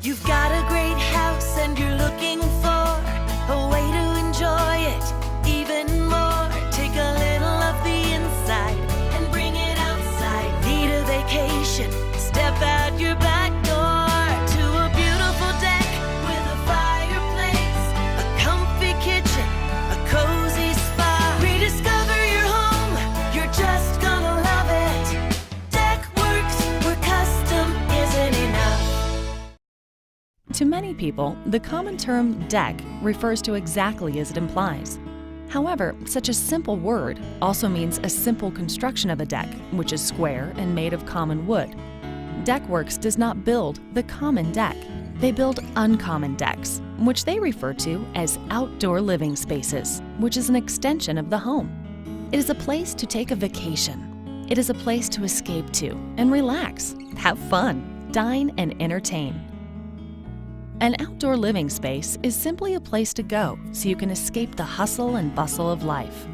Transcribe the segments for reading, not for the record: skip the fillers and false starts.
You've got a great house and you're looking for a way to enjoy it even more. Take a little of the inside and bring it outside. Need a vacation? Step out your back door to a beautiful deck with a fireplace, a comfy kitchen, a cozy spa. Rediscover your home, you're just gonna love it. Deckworks, where custom isn't enough. To many people, the common term deck refers to exactly as it implies. However, such a simple word also means a simple construction of a deck, which is square and made of common wood. Deckworks does not build the common deck. They build uncommon decks, which they refer to as outdoor living spaces, which is an extension of the home. It is a place to take a vacation. It is a place to escape to and relax, have fun, dine, and entertain. An outdoor living space is simply a place to go so you can escape the hustle and bustle of life.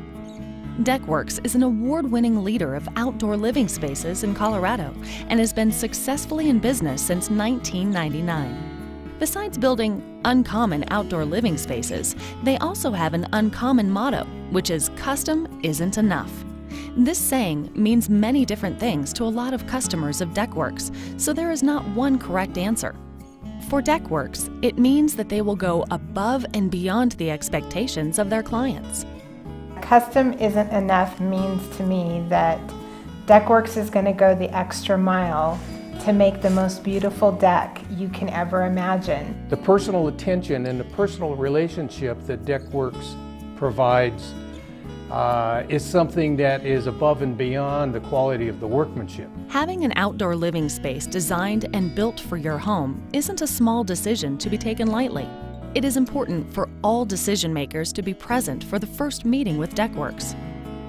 Deckworks is an award-winning leader of outdoor living spaces in Colorado and has been successfully in business since 1999. Besides building uncommon outdoor living spaces, they also have an uncommon motto, which is "Custom isn't enough." This saying means many different things to a lot of customers of Deckworks, so there is not one correct answer. For Deckworks, it means that they will go above and beyond the expectations of their clients. Custom isn't enough means to me that Deckworks is going to go the extra mile to make the most beautiful deck you can ever imagine. The personal attention and the personal relationship that Deckworks provides is something that is above and beyond the quality of the workmanship. Having an outdoor living space designed and built for your home isn't a small decision to be taken lightly. It is important for all decision makers to be present for the first meeting with Deckworks.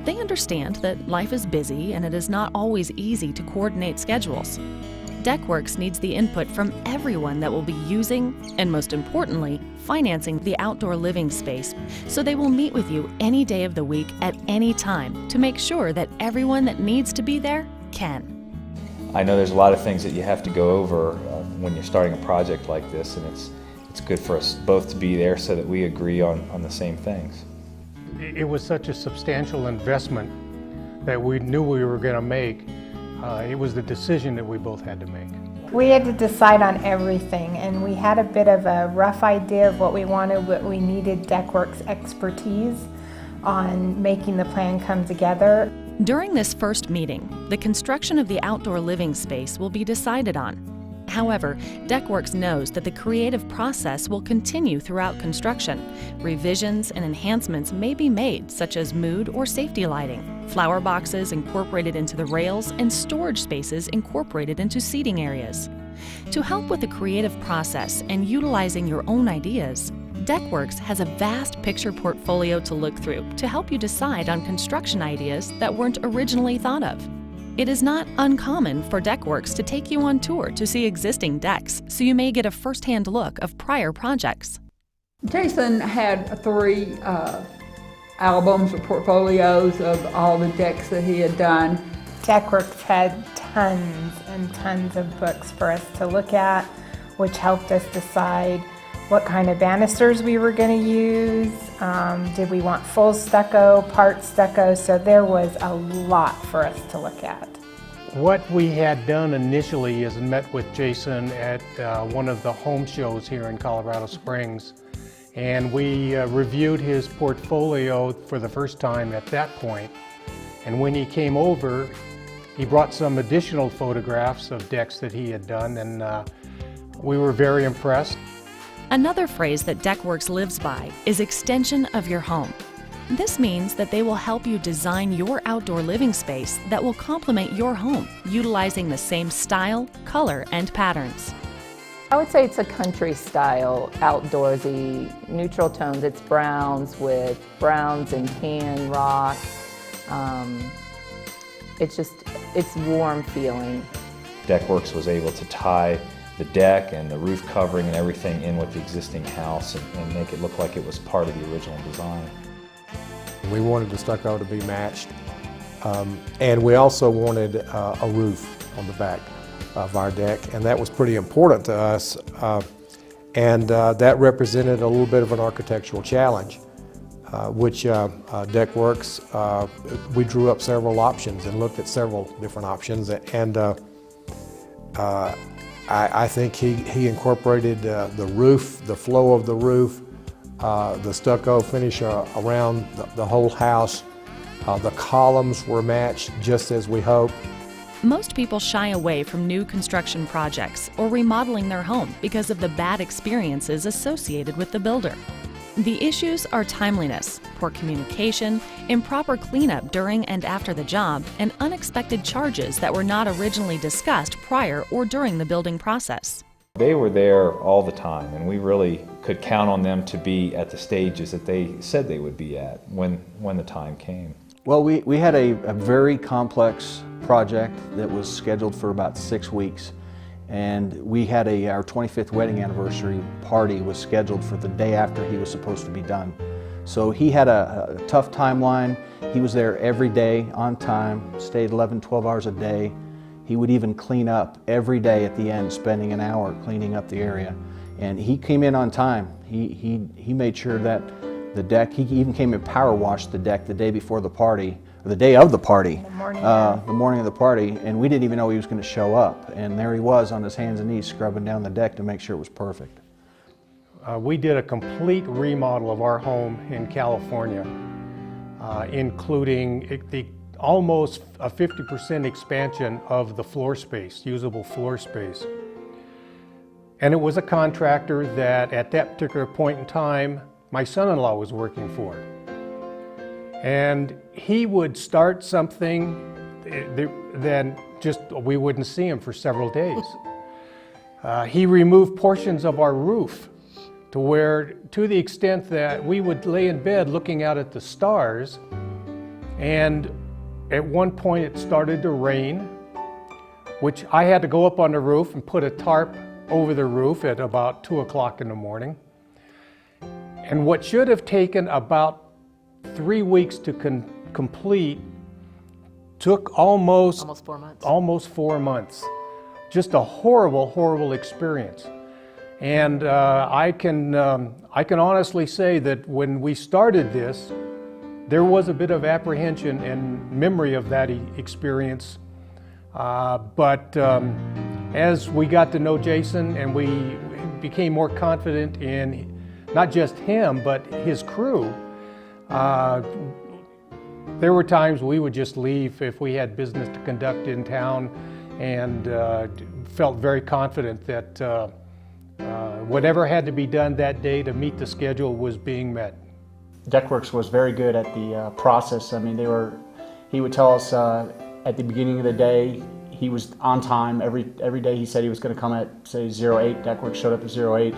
They understand that life is busy and it is not always easy to coordinate schedules. Deckworks needs the input from everyone that will be using, and most importantly, financing the outdoor living space, so they will meet with you any day of the week at any time to make sure that everyone that needs to be there can. I know there's a lot of things that you have to go over when you're starting a project like this, and it's good for us both to be there so that we agree on the same things. It was such a substantial investment that we knew we were going to make. It was the decision that we both had to make. We had to decide on everything, and we had a bit of a rough idea of what we wanted, but we needed Deckworks' expertise on making the plan come together. During this first meeting, the construction of the outdoor living space will be decided on. However, Deckworks knows that the creative process will continue throughout construction. Revisions and enhancements may be made, such as mood or safety lighting, flower boxes incorporated into the rails, and storage spaces incorporated into seating areas. To help with the creative process and utilizing your own ideas, Deckworks has a vast picture portfolio to look through to help you decide on construction ideas that weren't originally thought of. It is not uncommon for Deckworks to take you on tour to see existing decks, so you may get a first-hand look of prior projects. Jason had 3 albums or portfolios of all the decks that he had done. Deckworks had tons and tons of books for us to look at, which helped us decide what kind of banisters we were going to use. Did we want full stucco, part stucco? So there was a lot for us to look at. What we had done initially is met with Jason at one of the home shows here in Colorado Springs, and we reviewed his portfolio for the first time at that point. And when he came over, he brought some additional photographs of decks that he had done, and we were very impressed. Another phrase that Deckworks lives by is extension of your home. This means that they will help you design your outdoor living space that will complement your home, utilizing the same style, color, and patterns. I would say it's a country style, outdoorsy, neutral tones. It's browns with browns and tan rock. It's warm feeling. Deckworks was able to tie the deck and the roof covering and everything in with the existing house and make it look like it was part of the original design. We wanted the stucco to be matched, and we also wanted a roof on the back. of our deck, and that was pretty important to us. And that represented a little bit of an architectural challenge, which Deckworks, we drew up several options and looked at several different options, and I think he incorporated the roof, the flow of the roof, the stucco finish around the whole house. The columns were matched just as we hoped. Most people shy away from new construction projects or remodeling their home because of the bad experiences associated with the builder. The issues are timeliness, poor communication, improper cleanup during and after the job, and unexpected charges that were not originally discussed prior or during the building process. They were there all the time, and we really could count on them to be at the stages that they said they would be at when the time came. Well, we had a very complex project that was scheduled for about 6 weeks, and we had our 25th wedding anniversary party was scheduled for the day after he was supposed to be done. So he had a tough timeline. He was there every day on time, stayed 11, 12 hours a day. He would even clean up every day at the end, spending an hour cleaning up the area. And he came in on time. He made sure that the deck, he even came and power washed the deck the day before the party, or the day of the party, the morning of the party, and we didn't even know he was going to show up. And there he was on his hands and knees scrubbing down the deck to make sure it was perfect. We did a complete remodel of our home in California, including almost a 50% expansion of the floor space, usable floor space. And it was a contractor that at that particular point in time, my son-in-law was working for. And he would start something, then just we wouldn't see him for several days. He removed portions of our roof to the extent that we would lay in bed looking out at the stars, and at one point it started to rain, which I had to go up on the roof and put a tarp over the roof at about 2 o'clock in the morning. And what should have taken about 3 weeks to complete took almost 4 months. Almost 4 months. Just a horrible, horrible experience. And I can honestly say that when we started this, there was a bit of apprehension and memory of that experience. But as we got to know Jason and we became more confident in not just him, but his crew, there were times we would just leave if we had business to conduct in town, and felt very confident that whatever had to be done that day to meet the schedule was being met. Deckworks was very good at the process. I mean, he would tell us at the beginning of the day, he was on time. Every day he said he was going to come at, say, 08. Deckworks showed up at 08.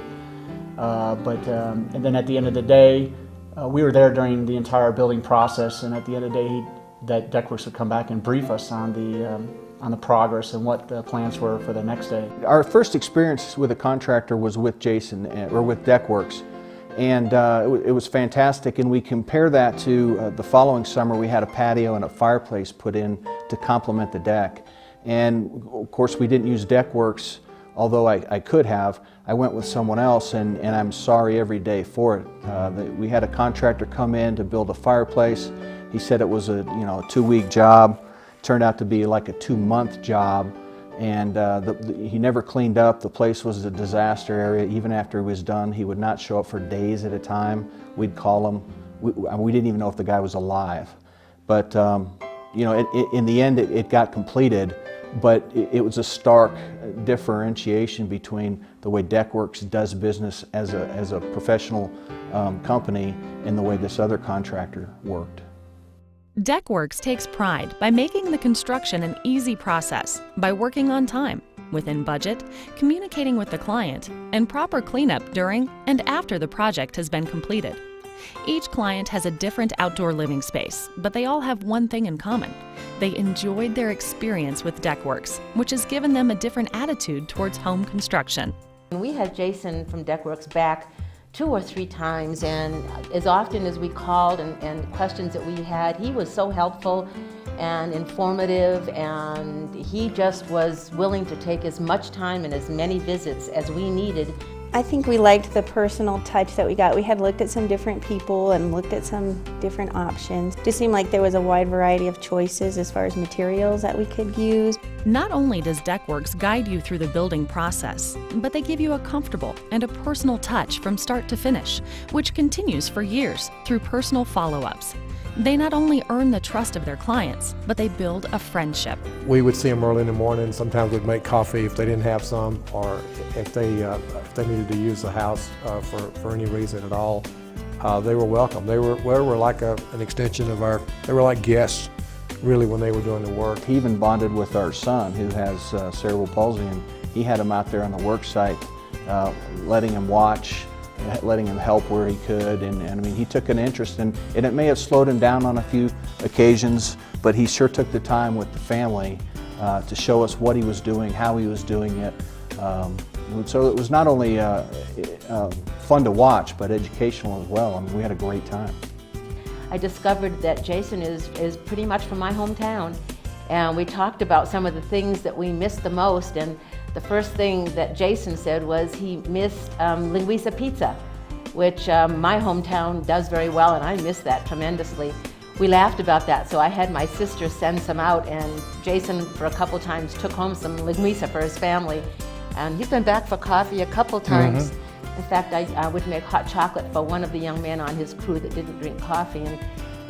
And then at the end of the day, we were there during the entire building process, and at the end of the day, that Deckworks would come back and brief us on the progress and what the plans were for the next day. Our first experience with a contractor was with Jason, or with Deckworks, and it was fantastic. And we compare that to the following summer. We had a patio and a fireplace put in to complement the deck, and of course we didn't use Deckworks, although I could have. I went with someone else, and I'm sorry every day for it. We had a contractor come in to build a fireplace. He said it was a 2-week job. Turned out to be like a 2-month job, and he never cleaned up. The place was a disaster area. Even after he was done, he would not show up for days at a time. We'd call him. We didn't even know if the guy was alive. But in the end, it got completed. But it was a stark differentiation between the way Deckworks does business as a professional company and the way this other contractor worked. Deckworks takes pride by making the construction an easy process by working on time, within budget, communicating with the client, and proper cleanup during and after the project has been completed. Each client has a different outdoor living space, but they all have one thing in common. They enjoyed their experience with Deckworks, which has given them a different attitude towards home construction. We had Jason from Deckworks back 2 or 3 times, and as often as we called and questions that we had, he was so helpful and informative, and he just was willing to take as much time and as many visits as we needed. I think we liked the personal touch that we got. We had looked at some different people and looked at some different options. It just seemed like there was a wide variety of choices as far as materials that we could use. Not only does DeckWorks guide you through the building process, but they give you a comfortable and a personal touch from start to finish, which continues for years through personal follow-ups. They not only earn the trust of their clients, but they build a friendship. We would see them early in the morning. Sometimes we'd make coffee if they didn't have some, or if they needed to use the house for any reason at all. They were welcome. They were like an extension of they were like guests, really, when they were doing the work. He even bonded with our son, who has cerebral palsy, and he had him out there on the work site, letting him watch, letting him help where he could, and I mean, he took an interest in, and it may have slowed him down on a few occasions, but he sure took the time with the family to show us what he was doing, how he was doing it. So it was not only fun to watch, but educational as well. I mean, we had a great time. I discovered that Jason is pretty much from my hometown, and we talked about some of the things that we missed the most, and the first thing that Jason said was he missed linguiça pizza, which my hometown does very well, and I miss that tremendously. We laughed about that, so I had my sister send some out, and Jason for a couple times took home some linguiça for his family, and he's been back for coffee a couple times. In fact, I would make hot chocolate for one of the young men on his crew that didn't drink coffee, and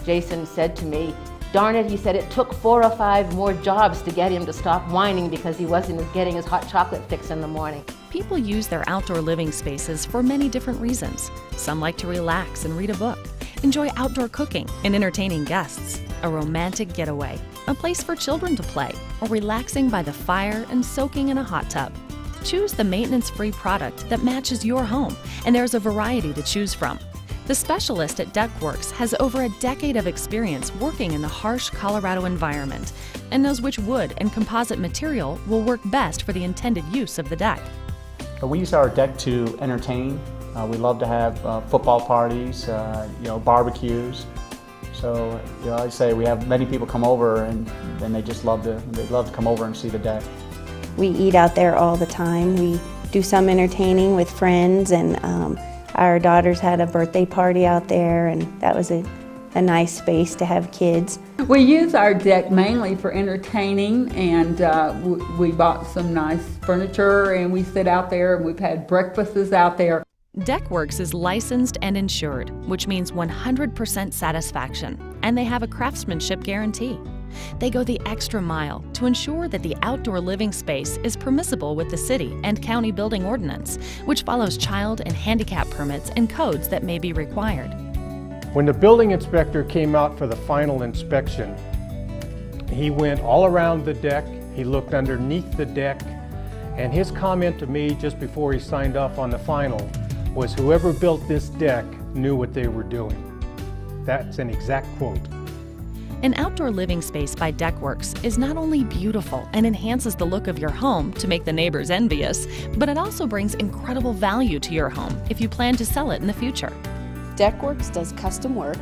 Jason said to me, "Darn it," he said, "it took 4 or 5 more jobs to get him to stop whining because he wasn't getting his hot chocolate fix in the morning." People use their outdoor living spaces for many different reasons. Some like to relax and read a book, enjoy outdoor cooking and entertaining guests, a romantic getaway, a place for children to play, or relaxing by the fire and soaking in a hot tub. Choose the maintenance-free product that matches your home, and there's a variety to choose from. The specialist at DeckWorks has over a decade of experience working in the harsh Colorado environment and knows which wood and composite material will work best for the intended use of the deck. We use our deck to entertain. We love to have football parties, barbecues. So, like I say, we have many people come over, and they just love to come over and see the deck. We eat out there all the time. We do some entertaining with friends, and our daughters had a birthday party out there, and that was a nice space to have kids. We use our deck mainly for entertaining, and we bought some nice furniture, and we sit out there, and we've had breakfasts out there. DeckWorks is licensed and insured, which means 100% satisfaction, and they have a craftsmanship guarantee. They go the extra mile to ensure that the outdoor living space is permissible with the city and county building ordinance, which follows child and handicap permits and codes that may be required. When the building inspector came out for the final inspection, he went all around the deck, he looked underneath the deck, and his comment to me just before he signed off on the final was, "Whoever built this deck knew what they were doing." That's an exact quote. An outdoor living space by DeckWorks is not only beautiful and enhances the look of your home to make the neighbors envious, but it also brings incredible value to your home if you plan to sell it in the future. DeckWorks does custom work,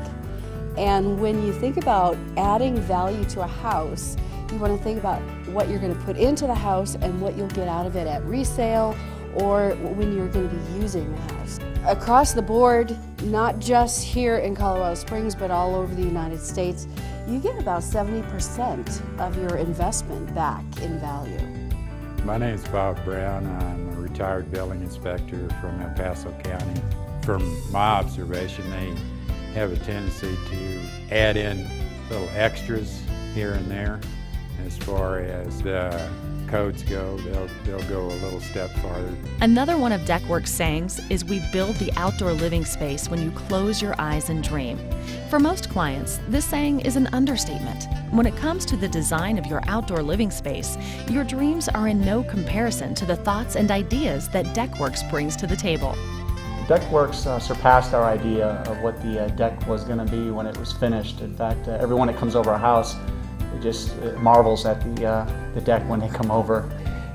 and when you think about adding value to a house, you want to think about what you're going to put into the house and what you'll get out of it at resale or when you're going to be using the house. Across the board, not just here in Colorado Springs, but all over the United States, you get about 70% of your investment back in value. My name is Bob Brown. I'm a retired building inspector from El Paso County. From my observation, they have a tendency to add in little extras here and there. As far as codes go, they'll go a little step farther. Another one of DeckWorks' sayings is, "We build the outdoor living space when you close your eyes and dream." For most clients, this saying is an understatement. When it comes to the design of your outdoor living space, your dreams are in no comparison to the thoughts and ideas that DeckWorks brings to the table. DeckWorks surpassed our idea of what the deck was going to be when it was finished. In fact, everyone that comes over our house just marvels at the deck when they come over.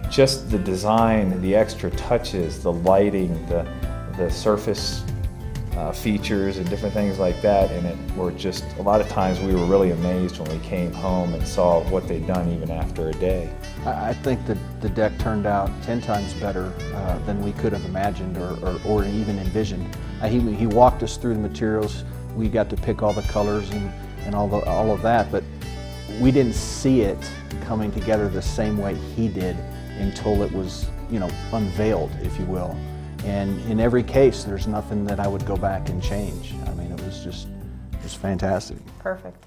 Just the design, the extra touches, the lighting, the surface features and different things like that, and it were just, a lot of times we were really amazed when we came home and saw what they'd done even after a day. I think that the deck turned out 10 times better than we could have imagined or even envisioned. He walked us through the materials. We got to pick all the colors and all of that, but we didn't see it coming together the same way he did until it was, you know, unveiled, if you will. And in every case, there's nothing that I would go back and change. I mean, it was fantastic. Perfect.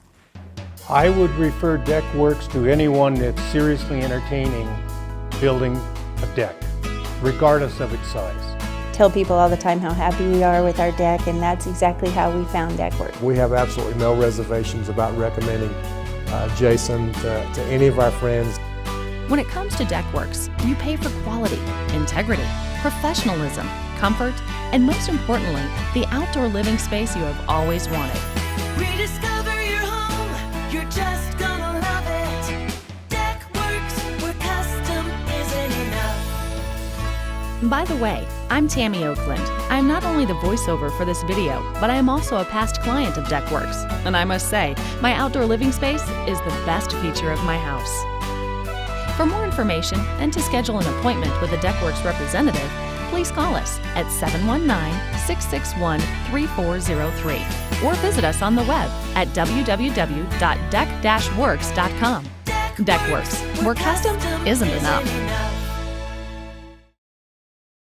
I would refer DeckWorks to anyone that's seriously entertaining building a deck, regardless of its size. Tell people all the time how happy we are with our deck, and that's exactly how we found DeckWorks. We have absolutely no reservations about recommending Jason to any of our friends. When it comes to DeckWorks, you pay for quality, integrity, professionalism, comfort, and most importantly, the outdoor living space you have always wanted. Rediscover your home, you're just gonna love it. DeckWorks, where custom isn't enough. By the way, I'm Tammy Oakland. I'm not only the voiceover for this video, but I am also a past client of DeckWorks. And I must say, my outdoor living space is the best feature of my house. For more information and to schedule an appointment with a DeckWorks representative, please call us at 719-661-3403 or visit us on the web at www.deck-works.com. DeckWorks, where custom isn't enough.